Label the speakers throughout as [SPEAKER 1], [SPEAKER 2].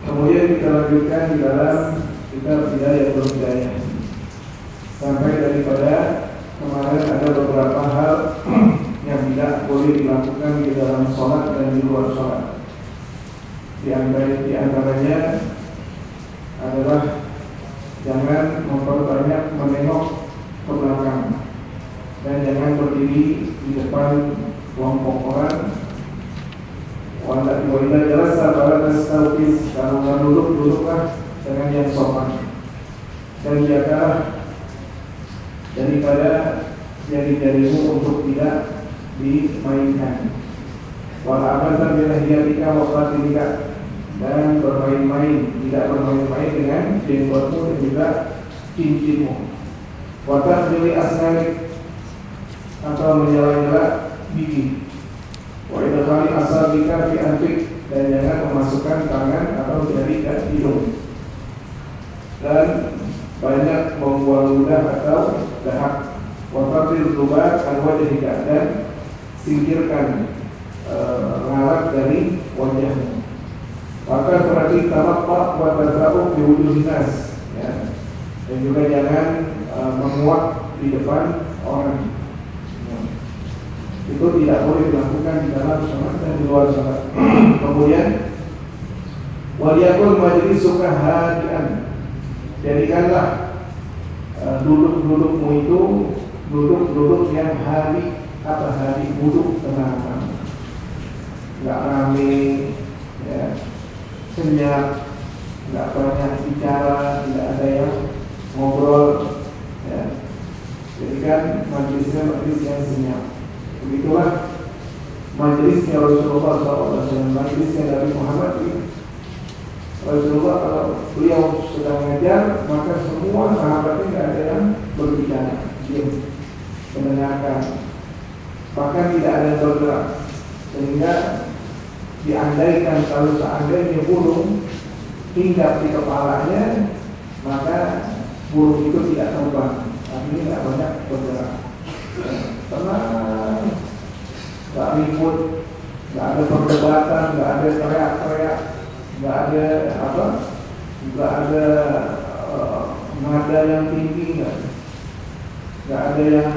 [SPEAKER 1] Kemudian kita lanjutkan di dalam kitab Bidayah Hidayah sampai daripada kemarin ada beberapa hal yang tidak boleh dilakukan di dalam sholat dan di luar sholat. Di antaranya adalah jangan memperbanyak menengok ke belakang dan jangan berdiri di depan kelompok orang. Wala jalasa fala tastawqis, kalau nggak duduklah dengan yang sopan dan jagalah daripada jari-jarimu untuk tidak dimainkan. Wala abatan bilahiyatika wa qatilika, dan bermain-main, tidak bermain-main dengan jenggotmu dan juga cincinmu. Wa tahdili asnanik, atau menyela-nyela gigi. Wa idkhali asabika fi anfik, dan jangan memasukkan tangan atau jari ke hidung. Dan banyak membuang ludah atau dahak. Wa tafil zubat an wajhika, dan singkirkan lalat dari wajahmu. Maka berarti talaqqa wa tadra'u bi wujuhin nas, ya. Dan juga jangan menguap di depan orang. Itu tidak boleh dilakukan di dalam sholat dan di luar sholat. Kemudian waliyakul majlisuka hadian, jadikanlah duduk-dudukmu itu duduk-duduk yang hadi, duduk tenang, nggak rame, ya, senyap, nggak banyak bicara, tidak ada yang ngobrol, ya. Jadikan majlisnya majlis yang senyap. Begitulah majelisnya Rasulullah SAW, majelisnya Nabi Muhammad ini. Rasulullah kalau beliau sedang mengajar, maka semua sahabatnya tidak ada yang berbicara, diam, mendengarkan, bahkan tidak ada yang bergerak, sehingga diandaikan kalau seandainya burung hinggap di kepalanya, maka burung itu tidak terbang, artinya tidak banyak bergerak. Tenang, nggak ribut, nggak ada perdebatan, nggak ada teriak-teriak, nggak ada nggak ada nada yang tinggi, nggak ada yang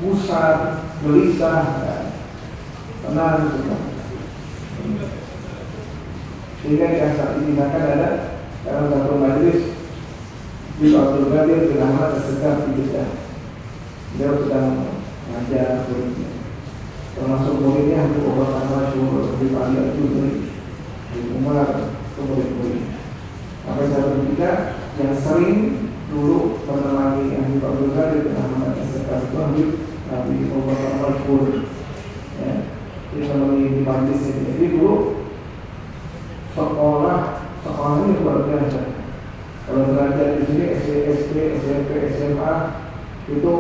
[SPEAKER 1] pusat, gelisah, tenang gitu. Sehingga yang saat ini ada dalam satu majelis di Abdul Qadir bin Ahmad As-Sekar di Jeddah. Beliau sedang mengajar muridnya, termasuk muridnya Habib Umar Masyhur, Habib Ali Al-Juzri, Habib Umar, murid-murid. Sampai satu ketika yang sering dulu menemani Habib Abdul Qadir bin Ahmad As-Sekar itu Habib Umar Masyhur, ya, dia menemani di majlis ini. Jadi dulu sekolahnya luar biasa. Kalau belajar di sini SD, SMP, SMA itu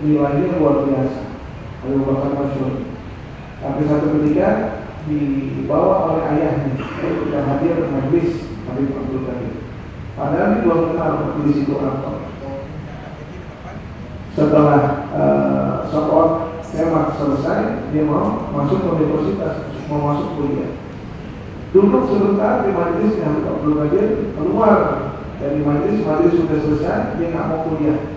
[SPEAKER 1] nilainya luar biasa, bahkan masyhur. Tapi satu ketika dibawa oleh ayahnya, kita hadir ke majlis Habib Abdul Qadir. Padahal dia belum kenal di situ apa. Setelah sekolah SMA selesai, dia mau masuk ke universitas, mau masuk kuliah. Duduk sebentar di majlis Habib Abdul Qadir, keluar dari majlis sudah selesai, dia nggak mau kuliah,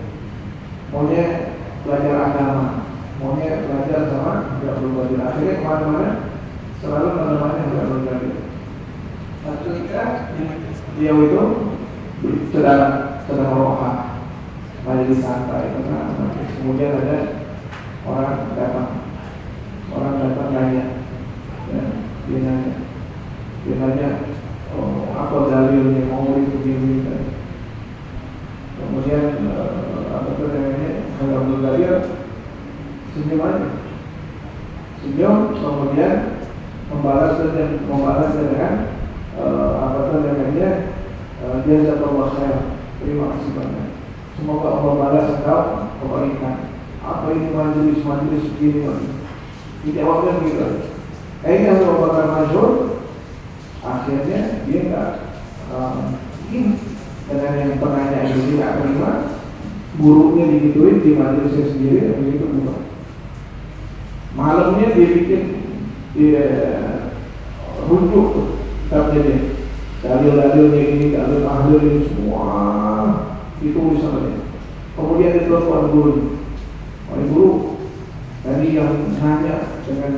[SPEAKER 1] maunya belajar agama, maunya belajar sama Habib Abdul Qadir. Akhirnya kemana-mana selalu menemani Habib Abdul Qadir. Ketika dia itu sedang roha, majlis santai, kemudian ada orang datang nanya, ya, dia nanya, apa dalilnya mau itu begini. Kemudian Habib Abdul Qadir senyum aja, kemudian membalas dengan jazakallah khair, terima kasih banyak, semoga Allah balas engkau kebaikan. Apa ini majelis begini? Dijawabnya gitu. Ini yang merupakan masyhur. Akhirnya dia nggak dengan yang penanya ini nggak terima, gurunya digituin di majelisnya sendiri, begitu bukan. Malamnya dia bikin dia rujuk kitabnya dia, dalil-dalilnya ini, dalil ini semua ditulis sama dia. Kemudian dia telepon guru, guru tadi yang nanya dengan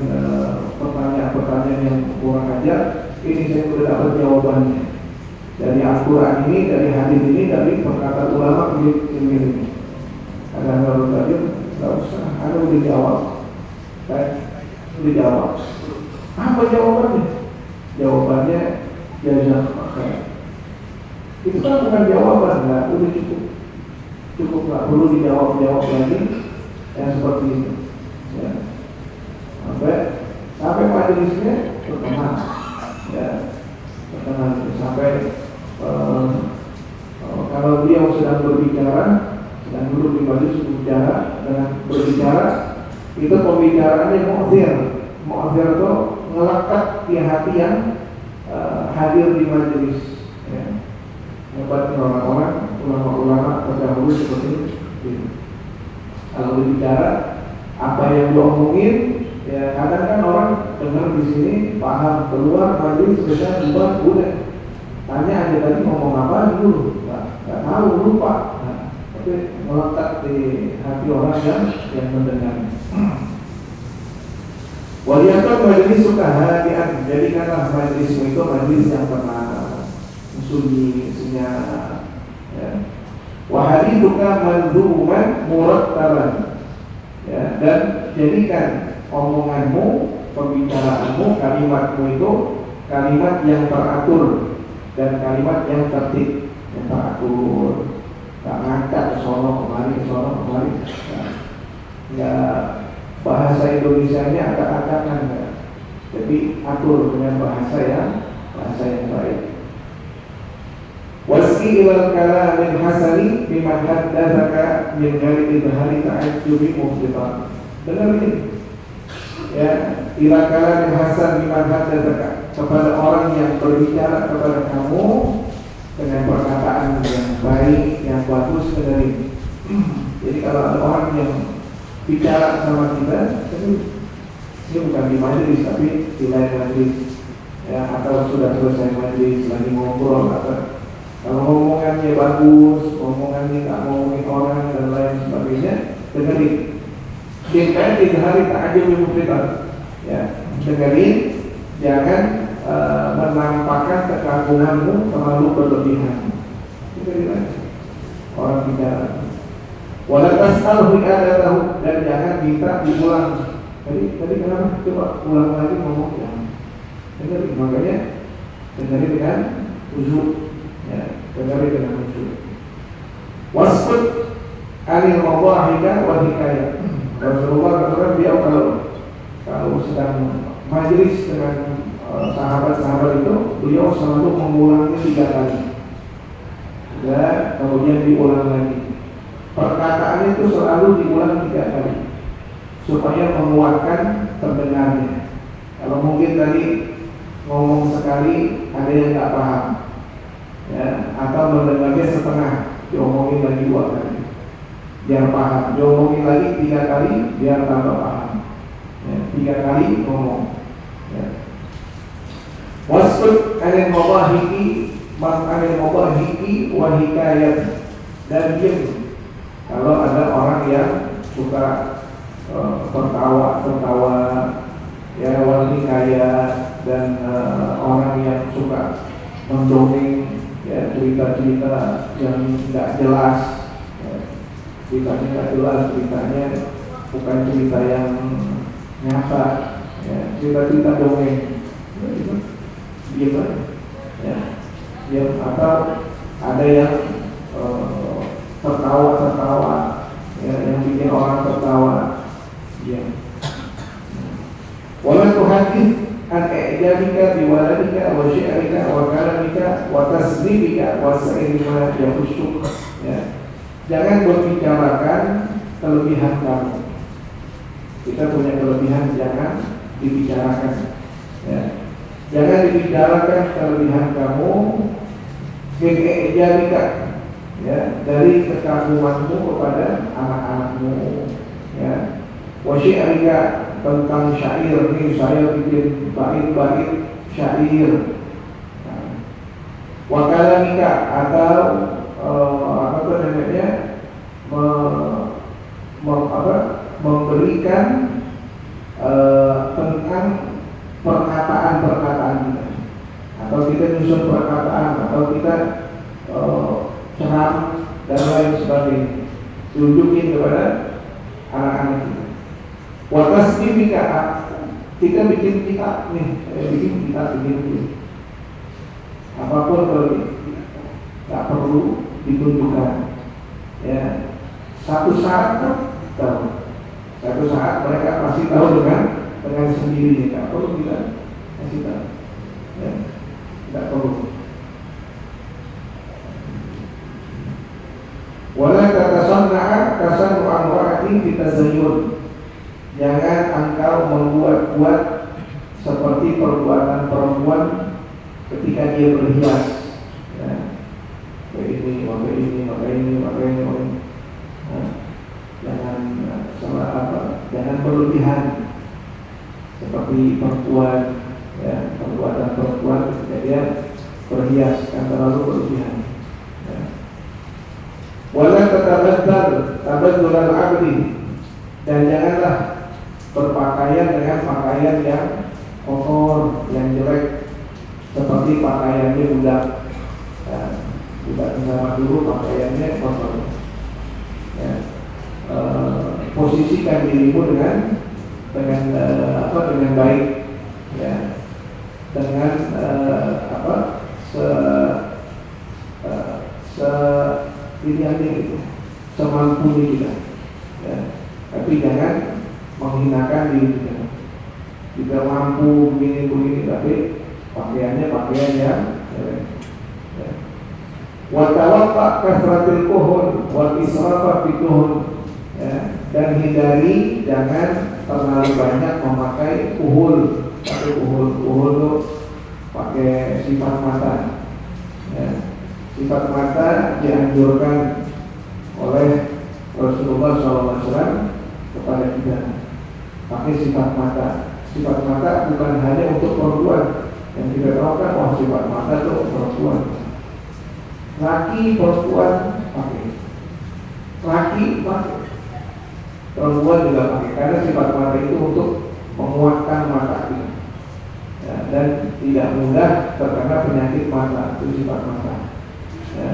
[SPEAKER 1] pertanyaan-pertanyaan yang kurang ajar, ini saya sudah dapat jawabannya dari Al-Quran ini, dari hadis ini, dari perkataan ulama ini. Ada baru tadi, nggak usah, ada udah jawab, udah jawab. Apa jawabannya? Jawabannya jazakallah. Itu kan bukan jawaban, nggak, udah cukup, nggak perlu dijawab lagi yang seperti itu. Ya. Sampai majelisnya terkenal, ya, terkenal sampai kalau beliau sedang berbicara, sedang duduk di majelis berbicara, itu pembicaraannya mu'adzir itu ngelekat di hati yang hadir di majelis. Ya. Hebatnya orang-orang, ulama-ulama terdahulu seperti itu. Kalau berbicara, apa yang diomongin, ya kadang kan orang dengar di sini paham, keluar majelis sudah udah tanya aja tadi ngomong apa dulu, nggak tahu, lupa. Nah, tapi melekat di hati orang yang mendengar. Waliyakan majelis suka hadian, jadikanlah majelismu itu majelis yang pernah sunyi, senyap. Ya. Wahadithuka manzuman murattaban, ya, dan jadikan omonganmu, pembicaraanmu, kalimatmu itu kalimat yang teratur dan kalimat yang tertib, yang teratur. Gak ngangkat ke sono kemari, nggak bahasa Indonesianya agak-agakan, ya. Jadi atur dengan bahasa yang baik. Wasqi ilal kalamil hasani biman haddatsaka min ghairi idhari ta'ajjubi muftitan. Dengar ini, ya, ilal kalamil hasan biman haddatsaka, kepada orang yang berbicara kepada kamu dengan perkataan yang baik, yang bagus, dengerin. Jadi kalau ada orang yang bicara sama kita, ini bukan di majelis tapi di lain majelis, ya, atau sudah selesai majelis lagi ngobrol, atau kalau ngomongannya bagus, ngomongannya nggak ngomongin orang dan lain sebagainya, dengerin. Jangan di hari tak aja muflitan, ya, dengerin, jangan menampakkan kekagumanmu terlalu berlebihan. Dengerin aja orang bicara. Wala tas'alhu i'adatahu, dan jangan minta diulang. Tadi kenapa? Coba ulang lagi ngomongnya. Dengerin, makanya dengerin dengan khusyuk. Ya, dengarin dengan khusyuk. Wasfud anil mawahika wa hikayah. Rasulullah katakan dia kalau sedang majelis dengan sahabat-sahabat itu, beliau selalu mengulangi 3 kali. Dan kemudian diulang lagi. Perkataannya itu selalu diulang 3 kali supaya menguatkan terdengarnya. Kalau mungkin tadi ngomong sekali ada yang nggak paham, ya, atau mendengarnya setengah, diomongin lagi 2 kali biar paham, diomongin lagi 3 kali biar tambah paham, ya, 3 kali ngomong, ya. Wasfud anil mawahiki wa hikayat, dan diam kalau ada orang yang suka tertawa, ya, wal hikayat, dan orang yang suka mendongeng, ya, cerita-cerita yang tidak jelas, ya, ceritanya tidak jelas, ceritanya bukan cerita yang nyata, ya, cerita-cerita dongeng, ya, gitu. Diam aja, ya, diam. Atau ada yang tertawa, ya, yang bikin orang tertawa, diam. Wala tuhadith an i'jabika biwaladika wa syi'rika wa kalamika wa tasdibika wa sa'irima yahusyuk, ya. Jangan berbicarakan kelebihan kamu. Kita punya kelebihan, jangan dibicarakan, ya. Jangan dibicarakan kelebihan kamu min i'jabika, ya, dari kekagumanmu kepada anak-anakmu, ya, wa syi'rika, tentang syair nih, saya bikin bait-bait syair. Wakalamika atau apa tuh namanya, memberikan tentang perkataan-perkataan kita, atau kita nyusun perkataan, atau kita ceram dan lain sebagainya, tunjukin kepada anak-anak kita. Watasbihika, kita bikin kitab nih, bikin kitab, bikin apapun kalau tak perlu ditunjukkan, ya. Satu saat tahu, satu saat mereka pasti tahu dengan sendirinya, tak perlu kita kasih tahu, ya. Tidak perlu. Wala tatasanna'a tasanu amra'atin fitazayyun. Jangan engkau membuat-buat seperti perbuatan perempuan ketika dia berhias, ya. Kayak ini, maka ini, maka ini, maka ini, maka ini. Nah, jangan berlebihan seperti perempuan, ya, perbuatan perempuan ketika dia berhias, kan terlalu berlebihan, ya. Wala tabaddal abdi, dan janganlah berpakaian dengan pakaian yang kotor, yang jelek, seperti pakaiannya budak, ya. Budak zaman dulu pakaiannya kotor, ya. Posisikan dirimu dengan baik, ya, dengan ini semampu kita, ya. Tapi jangan menghinakan diri kita. Kita mampu begini, tapi pakaiannya pakaian yang, ya. Wa tawaffa kasratil kuhul wal israfa fituhun, ya. Dan hindari jangan terlalu banyak memakai kuhul. Pakai kuhul itu pakai sifat mata, ya. Sifat mata dianjurkan oleh Rasulullah SAW kepada kita. Pakai sifat mata. Sifat mata bukan hanya untuk perempuan. Yang kita tahu kan, wah sifat mata itu perempuan. Laki perempuan pakai, laki pakai, perempuan juga pakai. Karena sifat mata itu untuk menguatkan mata kita, ya, dan tidak mudah terkena penyakit mata. Itu sifat mata, ya.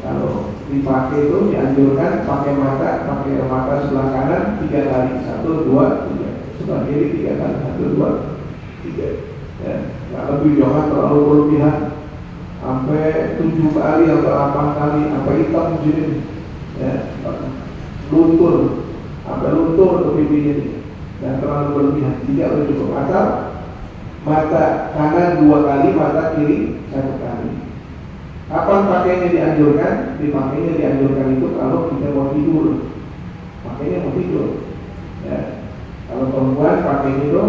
[SPEAKER 1] Kalau dipakai itu dianjurkan pakai mata sebelah kanan 3 kali, 1, 2, 3. Sebelah kiri 3 kali, 1, 2, 3. Ya, nggak lebih, jangan terlalu berlebihan sampai 7 kali atau 8 kali, sampai hitam sini, ya, luntur, sampai luntur ke pipinya, dan terlalu berlebihan. Tidak boleh cukup. Atau mata kanan 2 kali, mata kiri 1 kali. Kapan pakainya dianjurkan? Dipakainya dianjurkan itu kalau kita mau tidur. Pakainya mau tidur, ya. Kalau perempuan pakainya itu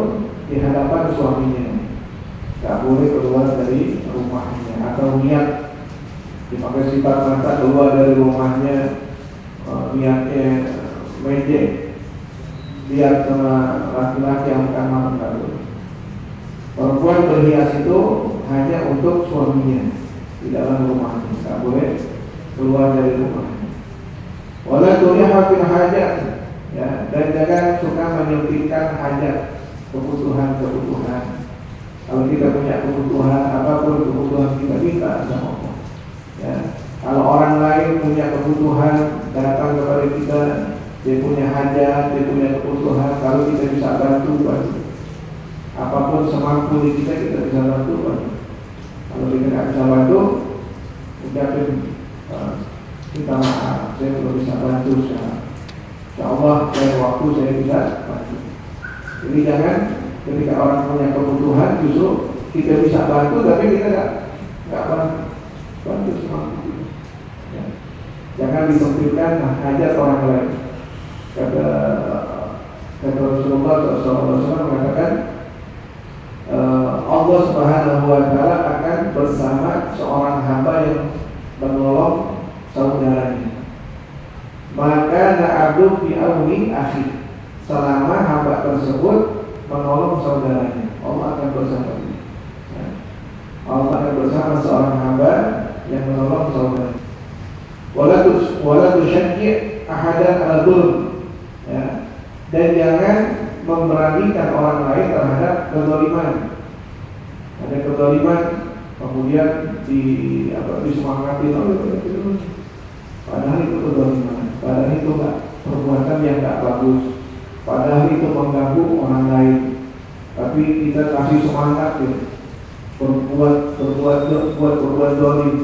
[SPEAKER 1] di hadapan suaminya, nggak boleh keluar dari rumahnya. Atau niat dipakai sifat mata keluar dari rumahnya, niatnya mejek, lihat sama laki-laki yang bukan mahram, nggak boleh. Perempuan berhias itu hanya untuk suaminya, di dalam rumahnya, tak boleh keluar dari rumahnya. Wala turiha fil hajat, ya, dan jangan suka menyempitkan hajat, kebutuhan. Kalau kita punya kebutuhan apapun, kebutuhan kita minta sama Allah, ya. Kalau orang lain punya kebutuhan, datang kepada kita, dia punya hajat, dia punya kebutuhan, kalau kita bisa bantu, apapun semampu kita bisa bantu. Kalau kita tidak bisa bantu, ucapin minta maaf, saya belum bisa bantu sekarang. Insyaallah dari waktu saya bisa bantu. Jadi jangan ketika orang punya kebutuhan justru kita bisa bantu, tapi kita nggak bantu semampu kita, ya. Jangan disempitkan hajat orang lain. Kata Rasulullah SAW mengatakan, Allah Subhanahu wa Ta'ala akan bersama seorang hamba yang menolong saudaranya. Maka na'abdu fi auni akhi, selama hamba tersebut menolong saudaranya. Allah akan bersama dia. Ya. Allah akan bersama seorang hamba yang menolong saudaranya. Wala tusyajji' ahadan ala dzulm. Ya. Dan jangan memberanikan orang lain terhadap kezaliman. Ada kezaliman kemudian disemangati padahal itu kezaliman, padahal itu perbuatan yang nggak bagus, padahal itu mengganggu orang lain, tapi kita kasih semangat ya, berbuat zalim.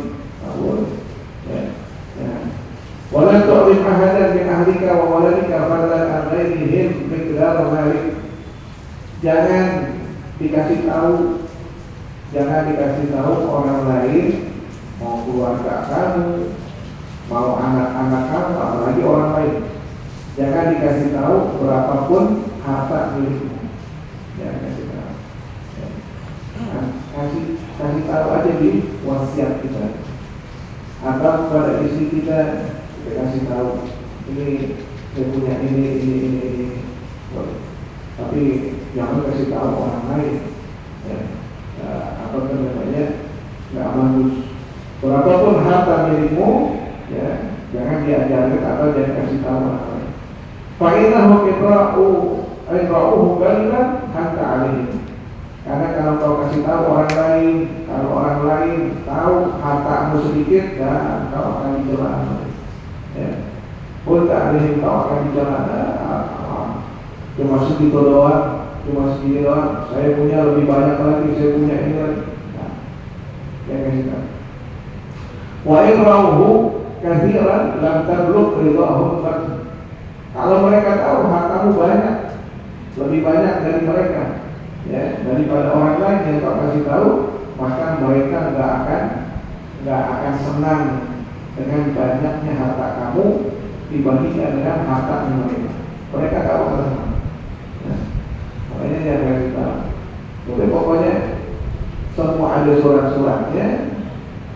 [SPEAKER 1] Wala tu'rim ahadan min ahlika wa waladika fadlan an ghairihim miqdar malik. Jangan dikasih tahu orang lain, mau keluarga kamu, mau anak-anak kamu, apalagi orang lain. Jangan dikasih tahu berapapun harta milikmu. Jangan kasih tahu. Kasih tahu aja di wasiat kita. Atau pada istri kita kasih tahu, ini saya punya ini. Tapi jangan kasih tahu orang lain. Ya. Apa namanya, nggak bagus. Berapapun harta milikmu, ya, jangan diajarkan atau jangan kasih tahu orang lain. Fa'innahu idra'uhu galiban hanta alaihi. Karena kalau kau kasih tahu orang lain, kalau orang lain tahu hartamu sedikit, dan kau akan dicela. Ya, pun tak alaihi, kau akan dicela. Cuma segitu doang. Cuma segini doang, saya punya lebih banyak lagi, saya punya ini lagi. Nah, yang kasih tahu. Wa ikrauhu katsiran lam tablugh ridahum. Kalau mereka tahu hartamu banyak, lebih banyak dari mereka, ya, daripada orang lain yang kau kasih tahu, maka mereka nggak akan senang dengan banyaknya harta kamu dibandingkan dengan harta mereka. Mereka tahu harta. Makanya yang kasih tahu. Jadi pokoknya semua ada surat-suratnya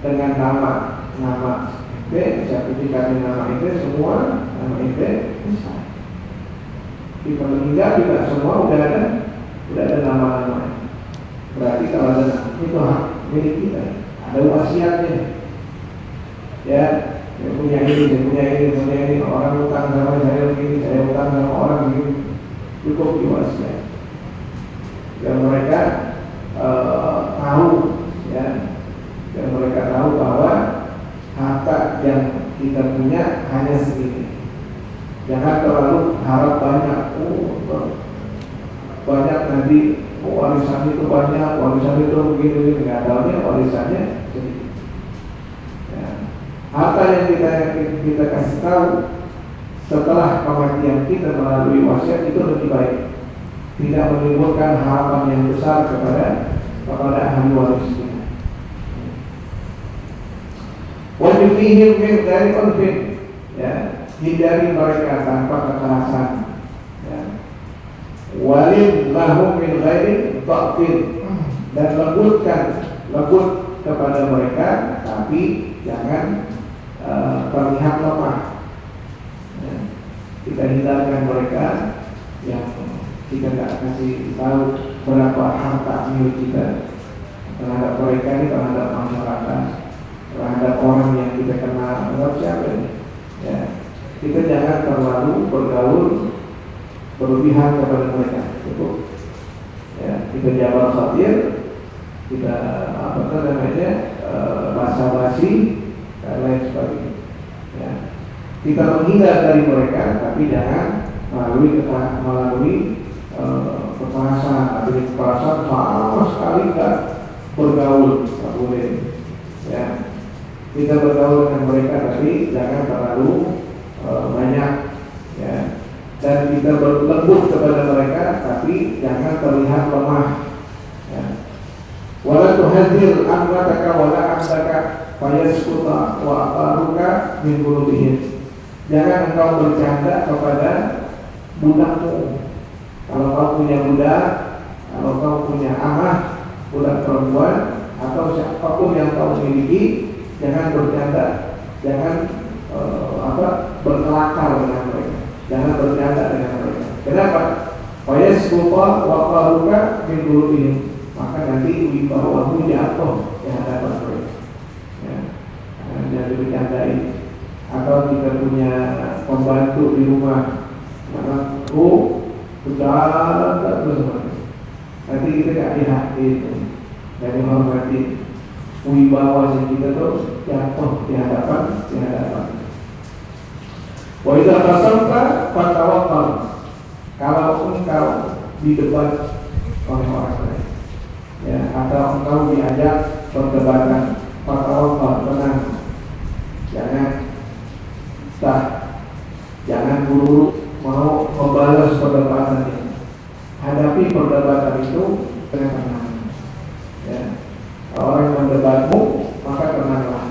[SPEAKER 1] dengan nama sertifikatnya nama itu semua nama itu bisa. Di peninggal juga semua udah ada nama-nama. Berarti kalau ada itu hak milik kita, ada wasiatnya. Ya, saya punya ini, orang utang sama saya begini, saya utang sama orang begini, cukup diwasiat. Dan mereka tahu, ya, dan mereka tahu bahwa harta yang kita punya hanya segini. Jangan terlalu harap banyak. Banyak nanti warisan itu banyak, warisan itu begini, nggak tahunya warisannya sedikit. Ya. Harta yang kita kasih tahu setelah kematian kita melalui wasiat itu lebih baik. Tidak menimbulkan harapan yang besar kepada ahli waris kita. Wajib fihim min dari konflik, ya, hindari mereka tanpa kekerasan. Ya. Walid lahum min ghairi dha'fin, dan lembut kepada mereka, tapi jangan terlihat lemah. Ya. Kita hindarkan mereka yang kita tidak kasih tahu berapa harta milik kita terhadap mereka ini, terhadap masyarakat, terhadap orang yang kita kenal, terhadap siapa ini. Ya. Kita jangan terlalu bergaul berlebihan kepada mereka. Cukup. Ya, kita jabar khatir, kita basa-basi dan lain sebagainya. Ya. Kita menghindar dari mereka, tapi jangan melalui kekerasan. Kekerasan sama sekali nggak bergaul, nggak boleh. Ya. Kita bergaul dengan mereka, tapi jangan terlalu banyak. Ya. Dan kita berlembut kepada mereka, tapi jangan terlihat lemah. Ya. Wala tuhadzir amrataka wala amdaka fayasquta wa aqaruka min qulubihim. Jangan engkau bercanda kepada budakmu. Kalau kau punya budak, kalau kau punya amah, budak perempuan, atau siapapun yang kau miliki, jangan bercanda, jangan berkelakar dengan mereka, jangan bercanda dengan mereka. Kenapa? sultan wa qaluka min qulubihim, maka nanti wibawamu jatuh di hadapan mereka. Ya, jangan bercandain. Atau kita punya pembantu di rumah, maka berjalan terus, nanti kita gak dihatiin, gak dihormati, wibawa kita tuh jatuh di hadapan. Wa idza qasamta fatawakkal, kalau engkau didebat oleh orang lain, ya, atau engkau diajak perdebatan, fatawakkal, tenang, jangan buru-buru mau membalas perdebatannya. Hadapi perdebatan itu dengan tenang. Ya. Kalau orang yang mendebatmu, maka tenanglah.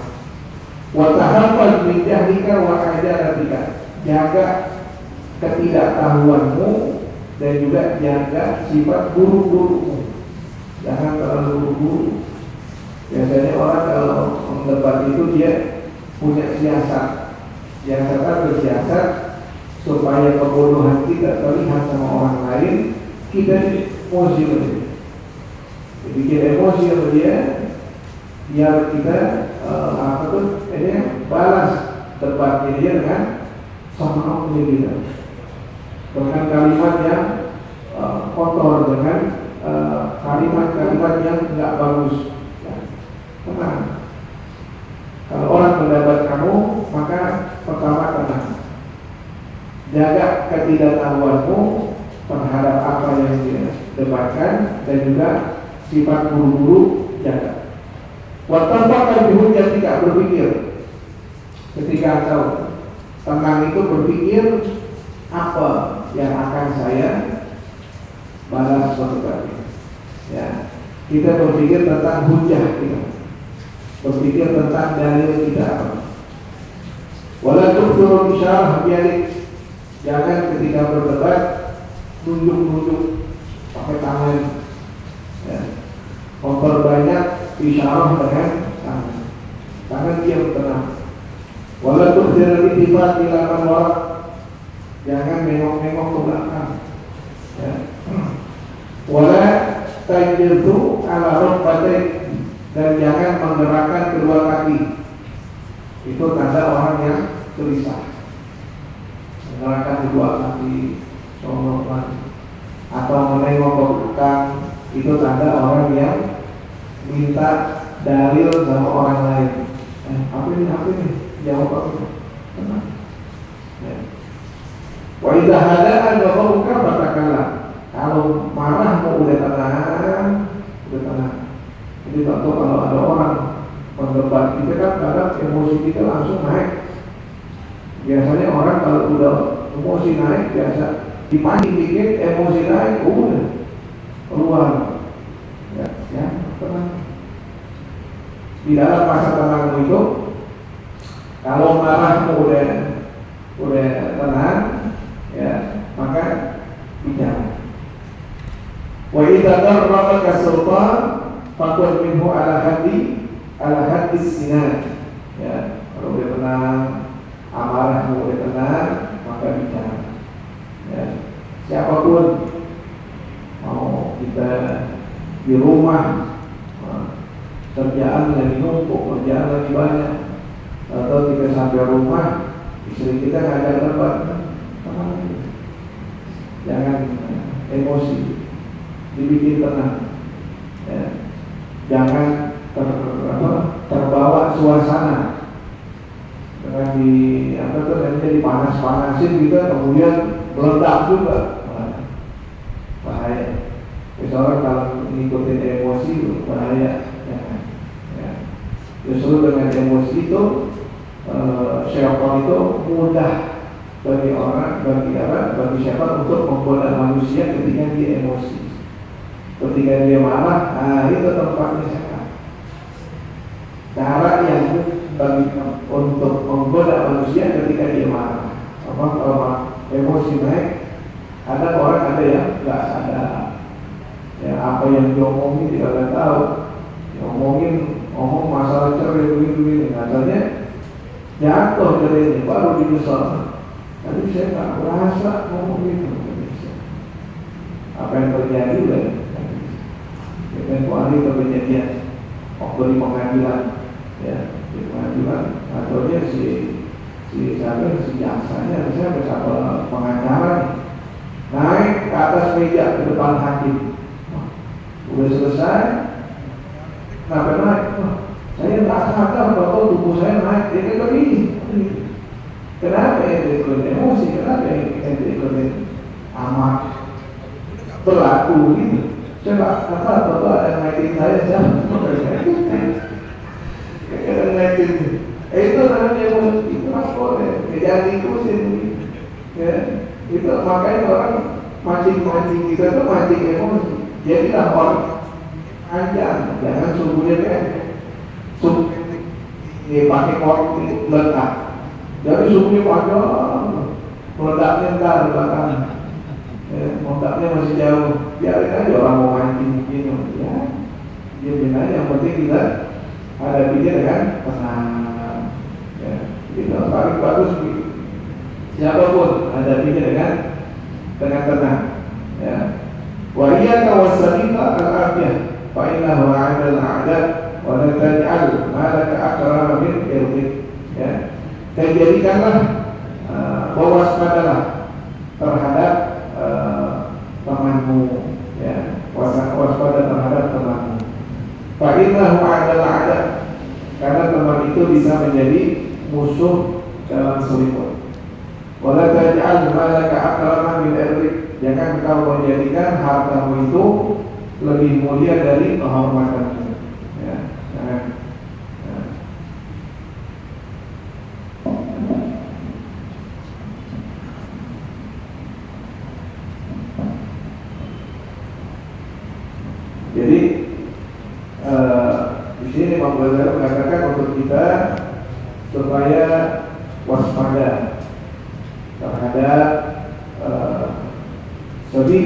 [SPEAKER 1] Wa tahaffaz min jahlika wa hajaratika, jaga ketidaktahuanmu dan juga jaga sifat buru-burumu. Jangan terlalu buru-buru. Biasanya orang kalau mendebat itu dia punya siasat. Bersiasat supaya kebodohan kita terlihat sama orang lain, kita emosi sama dia. Bikin emosi sama dia, biar kita balas debatnya dia dengan sombongnya kita, dengan kalimat yang kotor, dengan kalimat-kalimat yang tidak bagus. Tenang. Kalau orang mendapat kamu, maka pertama tenang. Jaga ketidaktahuanmu terhadap apa yang dia debatkan, dan juga sifat buru-buru jaga. Wattafaqan bihujjah, tidak berpikir. Ketika engkau tenang itu berpikir apa yang akan saya balas berdebat. Ya, kita berpikir tentang hujjah kita, berpikir tentang dalil kita apa. Wala tuqturun isyarah bialik, jangan ketika berdebat nunjuk-nunjuk pakai tangan, ya. Memperbanyak isyarah dengan tangan diam tenang. Wala tuqtirul ittifaq ila al-wara, jangan nengok-nengok ke belakang, ya. Wala tajiltu ala rukbatik, dan jangan menggerakkan kedua kaki. Itu tanda orang yang gelisah. Menggerakkan kedua kaki, songokkan, atau menengok ke belakang, itu tanda orang yang minta dalil sama orang lain. Apa ini? Jawab apa? Tenang. Wa idza hada'an wa qawka fatakallam. Kalau marah mau udah tenang. Jadi tentu kalau ada orang mendebat kita kan kadang emosi kita langsung naik. Biasanya orang kalau udah emosi naik, biasa dipancing dikit, emosi naik, udah keluar. Ya, tenang. Di dalam masa tenang itu, kalau marahmu udah tenang, ya, maka bicara. Wa idza darrabaka sultan faqul minhu ala haddi sinan. Ya, kalau udah tenang, amarahmu udah tenang, maka bicara. Ya, siapapun mau kita di rumah, kerjaan lagi numpuk, kerjaan lagi banyak, atau kita sampai rumah, istri kita ngajak debat, jangan emosi, dibikin tenang, ya. Jangan terbawa suasana dengan jadi panas-panasin kita, kemudian meledak juga, bahaya. Misalnya kalau ngikutin emosi bahaya. Justru dengan emosi itu, syaitan itu mudah bagi syaitan untuk menggoda manusia ketika dia emosi. Ketika dia marah, itu tempatnya syaitan. Cara yang untuk menggoda manusia ketika dia marah. Kalau emosi naik, ada orang yang nggak sadar, ya, apa yang diomongin tidak tahu. Ngomong masalah cerai begini, katanya jatuh cerainya, baru dinyesal. Tapi saya nggak merasa ngomong itu. apa yang terjadi udah tempoh hari kejadian waktu di pengadilan, ya di pengadilan atau dia si jaksanya misalnya bersama pengacara nih, naik ke atas meja ke depan hakim. Udah selesai, kenapa naik? Saya tak sadar bahwa tubuh saya naik. Dia kata begini, kenapa ente ikut emosi? Kenapa ente ikut amat berlaku gitu? Saya tak tahu bahwa ada yang naikin saya siapa? Ada naikin. Itu namanya emosi. Itu boleh. Jangan ikutin. Ya, itu makanya orang mancing kita tuh mancing emosi. Jadilah orang aja, jangan sungguhnya kan. Ini pakai korek letak. Jadi sungguhnya panjang, meledaknya ntar belakang. Meledaknya masih jauh. Biarin aja orang mau mancing mungkin, ya. Dia bilang yang penting kita hadapinya dengan tenang. Ya, kita paling bagus siapapun hadapinya dengan tenang. Ya. Wa iyyaka was-salima al-afiyah fa innahu 'adal a'dad wa la taj'al ma laka akrama min irdik. Ya. Dan jadikanlah wawaspadalah terhadap temanmu, ya. Waspada terhadap temanmu. Fa innahu 'adal a'dad, karena teman itu bisa menjadi musuh dalam seliput. Wa la taj'al ma laka akrama min irdik. Jangan kau menjadikan hartamu itu lebih mulia dari kehormatanmu. Ya, jangan. Ya. Jadi di sini Imam Ghazali mengatakan untuk kita supaya waspada terhadap jadi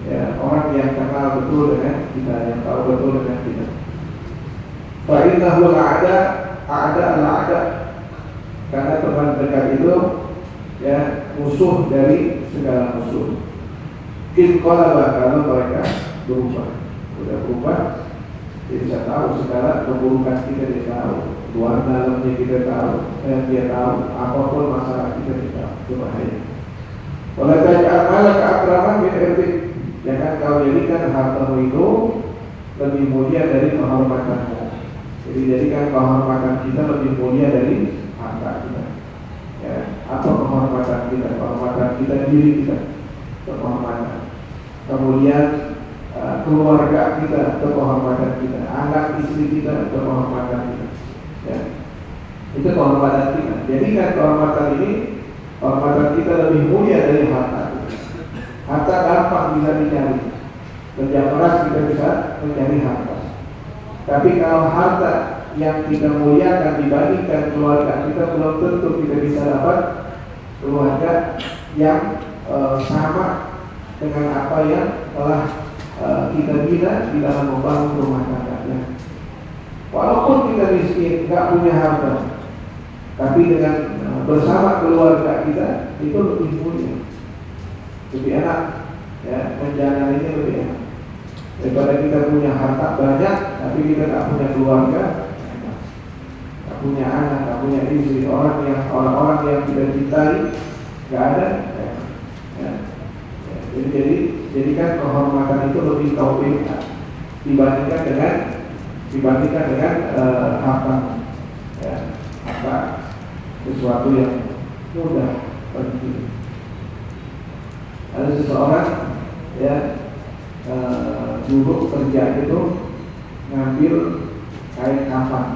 [SPEAKER 1] ya, orang yang kenal betul dengan kita, yang tahu betul dengan kita. Fa innahu ada, karena teman dekat itu ya musuh dari segala musuh. In qalaba, kalau mereka berubah, sudah berubah, dia bisa tahu segala keburukan kita, dia tahu luar dalamnya kita tahu, dia tahu apapun masalah kita tahu, itu bahaya. Oleh taj'al malaka akraman min irdik, jangan kau jadikan hartamu itu lebih mulia dari kehormatanmu. Jadi jadikan kehormatan kita lebih mulia dari harta kita. Ya, apa kehormatan kita? Kehormatan kita diri kita, kehormatan. Kemudian keluarga kita, kehormatan kita. Anak istri kita, kehormatan kita. Ya, itu kehormatan kita. Jadikan kehormatan ini, kehormatan kita lebih mulia dari harta. Harta gampang bisa dicari, kerja keras kita bisa mencari harta. Tapi kalau harta yang kita muliakan dibandingkan keluarga kita, belum tentu kita bisa dapat keluarga yang sama dengan apa yang telah kita bina di dalam membangun rumah tangganya. Walaupun kita miskin, nggak punya harta, tapi dengan bersama keluarga kita itu lebih mulia, lebih enak, ya, menjalaninya lebih enak daripada kita punya harta banyak tapi kita tak punya keluarga, tak punya anak, tak punya istri, orang-orang yang kita cintai nggak ada, ya. Jadi jadikan kehormatan itu lebih kau berikan dibandingkan dengan harta, ya, harta sesuatu yang mudah bagi. Ada seseorang ya dulu kerja itu ngambil kain kafan.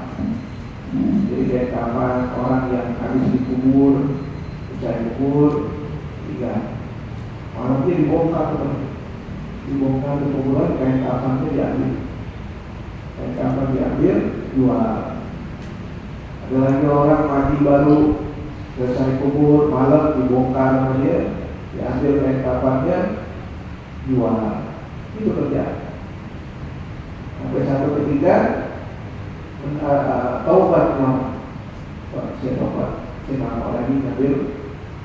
[SPEAKER 1] Jadi kain kafan orang yang habis dikubur, usai kubur, orangnya dibongkar ke kuburan, kain kafannya diambil. Kain kafan diambil, jual. Ada lagi orang mati baru, selesai kubur, malam dibongkar sama dia, diambil kain kafannya, jual. Itu kerja. Sampai satu ketika taubat mau, saya taubat, saya mau lagi ngambil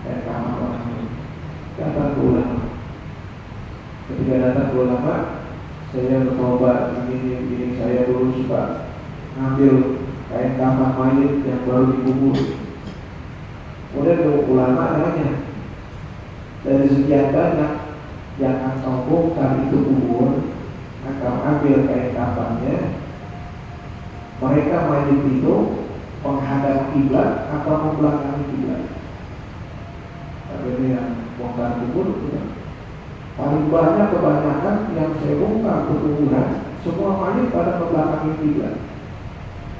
[SPEAKER 1] kain kafan orang ini. Datang ke ulama. Ketika ketika datang ke ulama, saya bertobat begini saya dulu suka ngambil kain kafan mayit yang baru dikubur. Kemudian ke ulama nanya, dari sekian banyak yang engkau bongkar itu kubur, engkau ambil kain kafannya, mereka mayit itu menghadap kiblat atau membelakangi kiblat? Tapi yang bongkar kubur itu paling banyak, kebanyakan yang saya bongkar kuburan semua mayit pada membelakangi kiblat.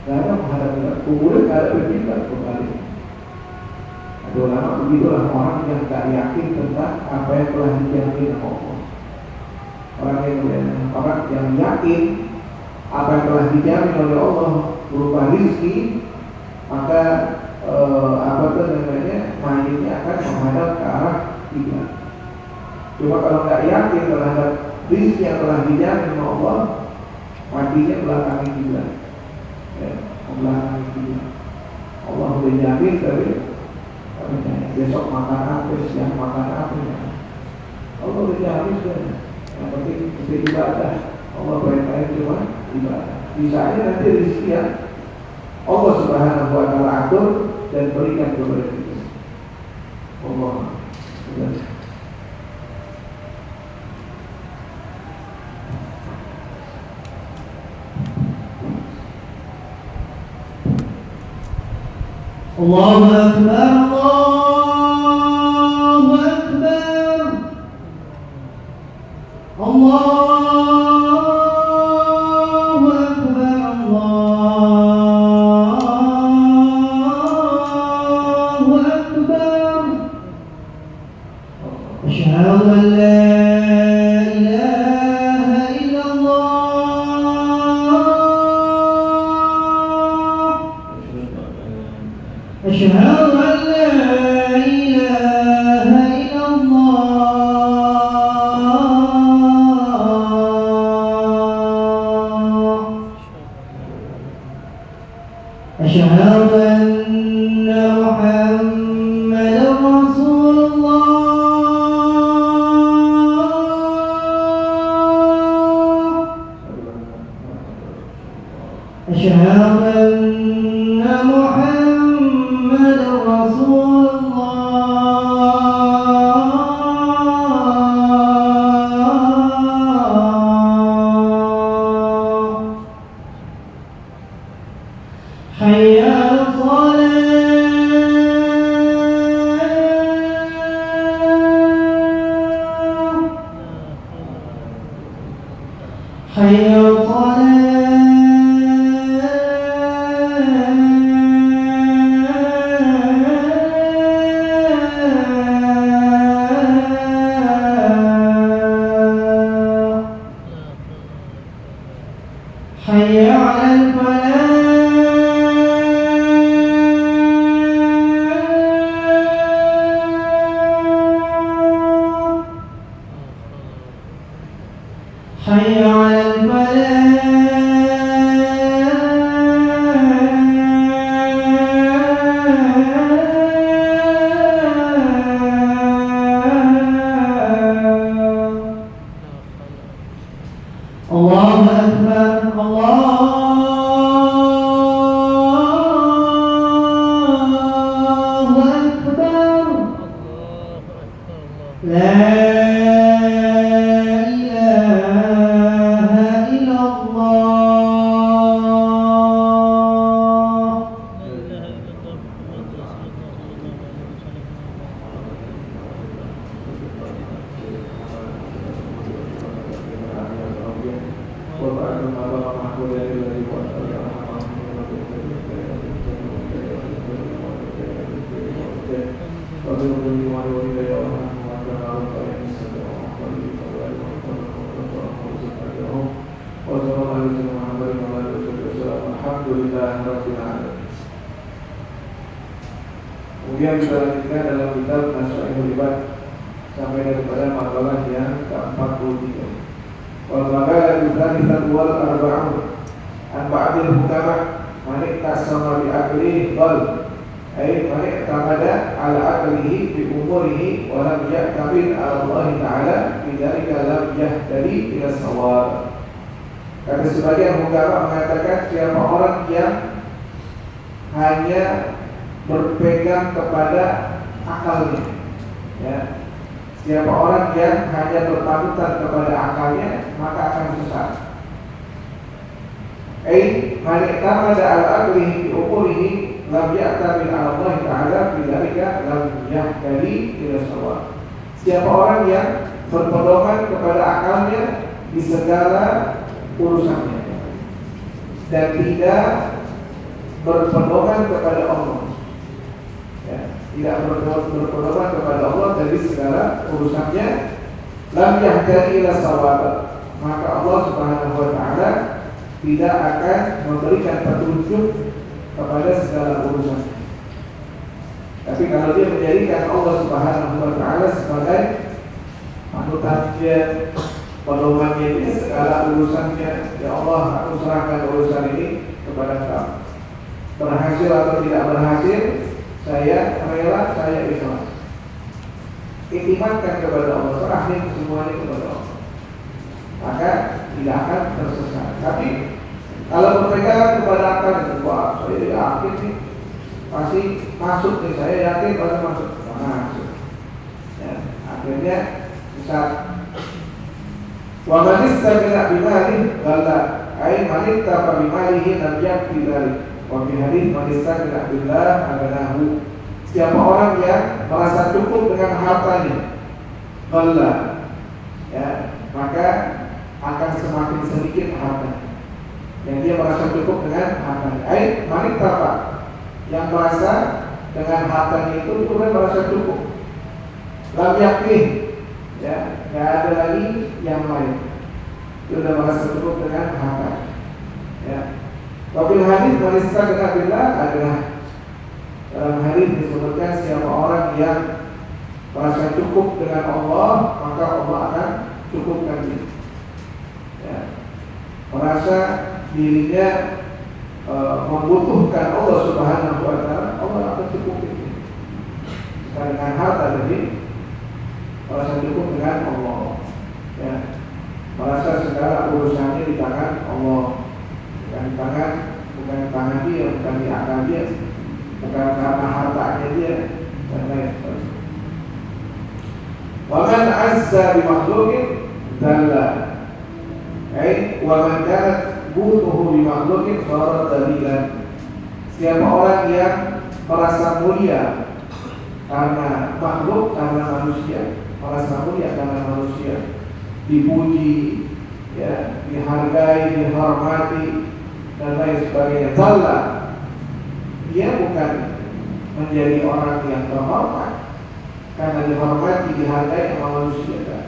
[SPEAKER 1] Gak ada menghadap kiblat, kuburan gak ada berkiblat kembali. Ada ulama begitulah orang yang gak yakin tentang apa yang telah dijamin Allah. Orang yang yakin apa yang telah dijamin oleh Allah berupa rizki, maka mayitnya akan menghadap ke arah kiblat. Cuma kalau nggak yakin terhadap rizki yang telah dijamin oleh Allah, matinya belakangi kiblat, belakangi kiblat. Allah sudah jamin, tapi besok makan apa, siang makan apa, Allah sudah jamin sudah. Yang penting kita ibadah. Allah baik-baik cuma ibadah. Sisanya nanti rizki yang Allah Subhanahu wa Ta'ala atur dan berikan kepada kita. Allah.
[SPEAKER 2] Allahu Akbar, Allahu Akbar, Allahu Akbar, Allahu Akbar. Asyhadu an la ilaha illallah. Asyhadu an la ilaha illallah. Asyhadu anna Muhammadar Rasulullah. Asyhadu anna Muhammadar Rasulullah. Hayya 'alal shalah. Hayya 'alal Hayya 'alal falah. Hayya 'alal falah. Allahu Akbar, Allahu Akbar. La ilaha illallah.
[SPEAKER 1] Kemudian kita lanjutkan dalam kitab Nasha'ihul Ibad sampai daripada makalah yang ke-43. Wal makalah al-thalithah wal arba'un an ba'dil hukama man iktasama bi aqli dhal Ay man i'tamada ala aqlihi bi umurihi wa lam ya'tamid ala Allah Ta'ala bidzalika lam yahtadi ila shawab. Kata sebagian ulama mengatakan siapa orang yang hanya berpegang kepada akalnya, ya. Siapa orang yang hanya berpanutan kepada akalnya, maka akan sesat. Man i'tamada ala aqlihi bi umurihi lam ya'tamid ala Allah Ta'ala bidzalika lam yahtadi ila shawab. Siapa orang yang berpedoman kepada akalnya di segala urusannya dan tidak berpedoman kepada Allah, ya, tidak berpedoman kepada Allah dari segala urusannya, lam yahtadi ila shawab, maka Allah Subhanahu wa Ta'ala tidak akan memberikan petunjuk kepada segala urusannya. Tapi kalau dia menjadikan Allah Subhanahu wa Ta'ala sebagai panutannya, pedomannya di segala urusannya, ya Allah, aku serahkan urusan ini kepada Kamu. Berhasil atau tidak berhasil, saya rela, saya ikhlas. Iktimatkan kepada Allah, serahkan semuanya kepada Allah, maka tidak akan tersesat. Tapi kalau berpegang kepada akal, wah, saya yakin nih pasti masuk nih, saya yakin pasti masuk, masuk. Ya, akhirnya bisa. Wa man istagna bimalihi dhalla, ay man ittaqa bimalihi lam yakfi dzalik. Wa fi hadits man istagna billah aganahu. Siapa orang yang merasa cukup dengan hartanya, dhalla, ya, maka akan semakin sedikit hartanya. Yang dia merasa cukup dengan hartanya. Ay man ittaqa, yang merasa dengan hartanya itu dia merasa cukup. Lam yakfi, ya, nggak ada lagi yang lain. Dia sudah merasa cukup dengan harta. Ya. Wabil hadis manisah dengan billah adalah, dalam hadis disebutkan siapa orang yang merasa cukup dengan Allah, maka Allah akan cukupkan dia. Ya. Merasa dirinya membutuhkan Allah Subhanahu wa Ta'ala, Allah akan cukupkan dia. Dengan harta tadi, merasa cukup dengan Allah, ya, merasa segala urusannya di tangan Allah, bukan di tangan dia, bukan di akal dia, bukan karena hartanya dia, dan lain sebagainya. Wa man azza bi makhluqin dalla, wa man kanat butuhu bi makhluqin sara dalilan. Siapa orang yang merasa mulia karena makhluk, karena manusia, merasa mulia karena manusia, dipuji, ya, dihargai, dihormati, dan lain sebagainya. Salah, dia bukan menjadi orang yang terhormat karena dihormati, dihargai sama manusia, kan?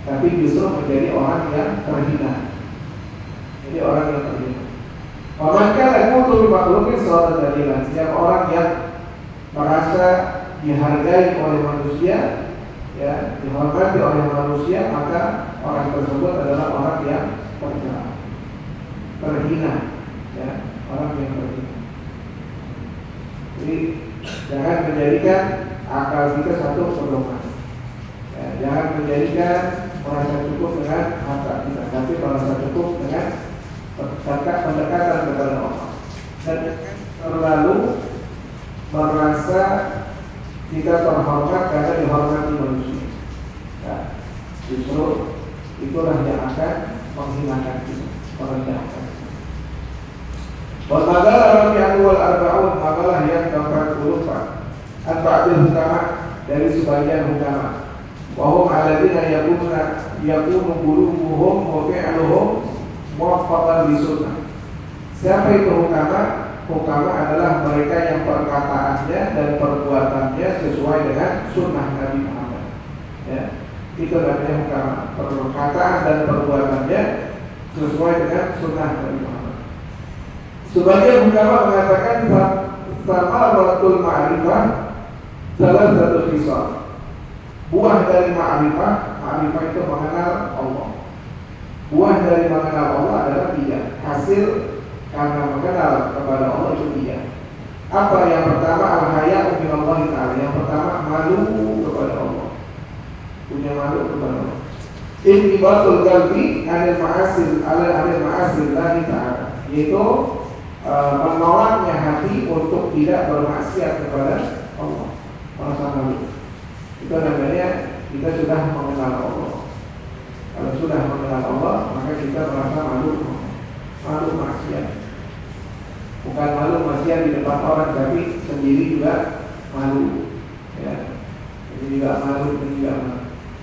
[SPEAKER 1] Tapi justru menjadi orang yang terhina. Jadi orang yang terhina. Maka aku tuh makhlukin soal dalilan. Siapa orang yang merasa dihargai oleh manusia, ya, dihormati oleh manusia, maka orang tersebut adalah orang yang terhina, ya, orang yang terhina. Jadi jangan menjadikan akal kita satu pedoman, ya, jangan menjadikan merasa cukup dengan harta kita, tapi merasa cukup dengan pendekatan kepada Allah. Dan jangan terlalu merasa kita terhormat karena dihormati manusia, ya, justru itulah yang akan menghinakan kita, merendahkan. Wal-madalah yang wal arba'un, makalah yang ke-44 An-ba'dil hukama, dari sebagian hukama. Wahum aladina yakunu qulubuhum wa fi'luhum muwaffaqan li sunnah. Siapa itu hukama? Hukama adalah mereka yang perkataannya dan perbuatannya sesuai dengan sunnah Nabi Muhammad, ya. Itu namanya hukama, perkataan dan perbuatannya sesuai dengan sunnah Nabi Muhammad. Sebagian hukama mengatakan samaratul ma'rifah salah satu kisah. Buah dari ma'rifah itu mengenal Allah. Buah dari mengenal Allah adalah 3. Hasil karena mengenal kepada Allah itu 3. Apa yang pertama? Al-haya'u minallahi ta'ala. Yang pertama malu kepada Allah. Punya malu kepada Allah. Intibatul qalbi anil ma'asil lahi ta'ala, yaitu menolaknya hati untuk tidak bermaksiat kepada Allah. Merasa malu. Itu namanya kita sudah mengenal Allah. Kalau sudah mengenal Allah, maka kita merasa malu maksiat. Bukan malu maksiat di depan orang, tapi sendiri juga malu. Ya, jadi juga malu,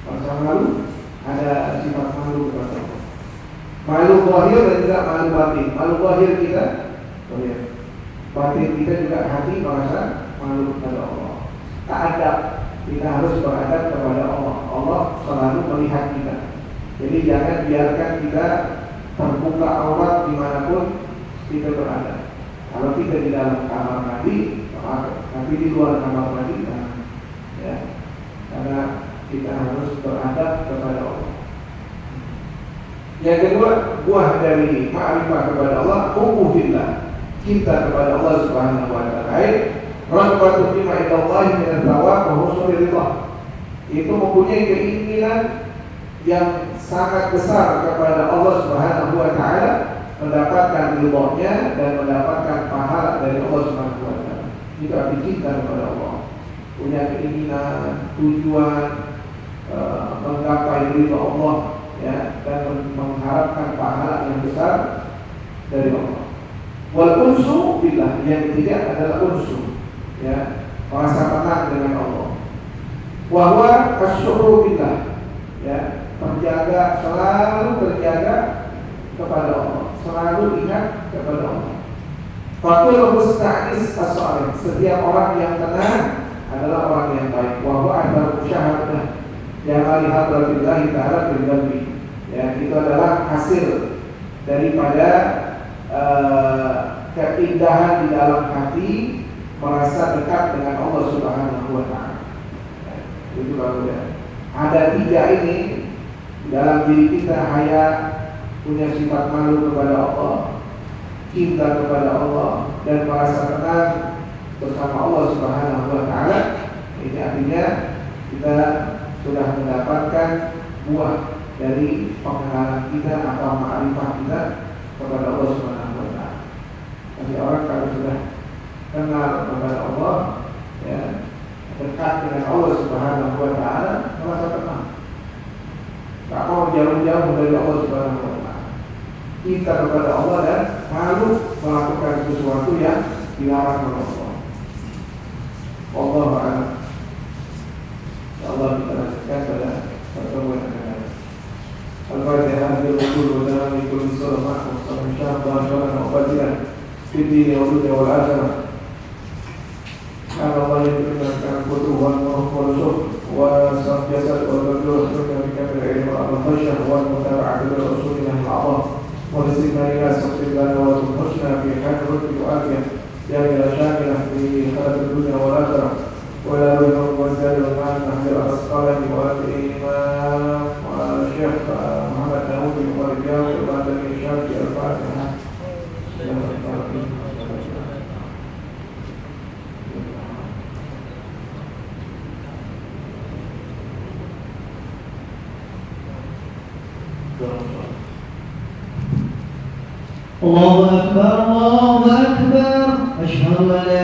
[SPEAKER 1] merasa malu. Ada sifat malu kepada Allah. Malu zahir dan juga malu batin. Malu zahir kita, batin kita juga hati merasa malu kepada Allah. Ta'adab, kita harus beradab kepada Allah. Allah selalu melihat kita. Jadi jangan biarkan kita terbuka aurat dimanapun kita berada. Kalau kita di dalam kamar mandi, tapi di luar kamar mandi, ya, karena kita harus beradab kepada Allah. Yang kedua, buah dari ma'rifah kepada Allah, hubbu fillah, cinta kepada Allah Subhanahu wa taala. Raghbatu fi ma'idallahi min al-thawab wa husnul ridha. Itu mempunyai keinginan yang sangat besar kepada Allah Subhanahu wa taala, mendapatkan ridha-Nya dan mendapatkan pahala dari Allah Subhanahu wa taala. Itu arti cinta kepada Allah. Punya keinginan, tujuan menggapai ridha Allah, ya, dan mengharapkan pahala yang besar dari Allah. Wal unsu billah, yang ketiga adalah unsu, ya, merasa tenang dengan Allah. Wa huwa asyukru billah, ya, selalu terjaga kepada Allah, selalu ingat kepada Allah. Fakul musta'nis as-salih, setiap orang yang tenang adalah orang yang baik. Wa huwa adalah musyahadah yang melihat Rabbillahi ta'ala fil qalbi, ya, itu adalah hasil daripada keindahan di dalam hati, merasa dekat dengan Allah Subhanahu wa taala. Itu kalau ada tiga ini dalam diri kita, haya, punya sifat malu kepada Allah, cinta kepada Allah, dan merasa tenang bersama Allah Subhanahu wa taala. Ini artinya kita sudah mendapatkan buah dari pengenalan kita atau ma'rifah kita kepada Allah Subhanahu wa taala. Jadi orang kalau sudah kenal kepada Allah, ya, dekat dengan Allah Subhanahu wa taala, merasa tenang. Tak mau jauh-jauh dari Allah Subhanahu wa taala. Cinta kepada Allah dan malu melakukan sesuatu yang dilarang oleh Allah. Wallahu a'lam. Allah kita lanjutkan pada pertemuan yang akan datang. Al-Fatihah bil-Qul wa dalam ikul salamat wa salam syahbah wa fadilah fi dini wa dunia wal akhirah. Allah yang berikan kebutuhan wa jasad wa berdua dengan kamil ilmu al-khasyah wa mutaba'ah bil rasulillah al-'azam wa istiqamah ila sabrillah wa husna fi hadrat al-afiyah ya ila syamilah fi hadrat dunia wal akhirah. ولا بد وزاد ومان نحن الأسقال والإمام والشيخ محمد ناوي والرجال وبعد الإشارة الفاتحة.
[SPEAKER 2] الله أكبر الله أكبر أشهد أن لا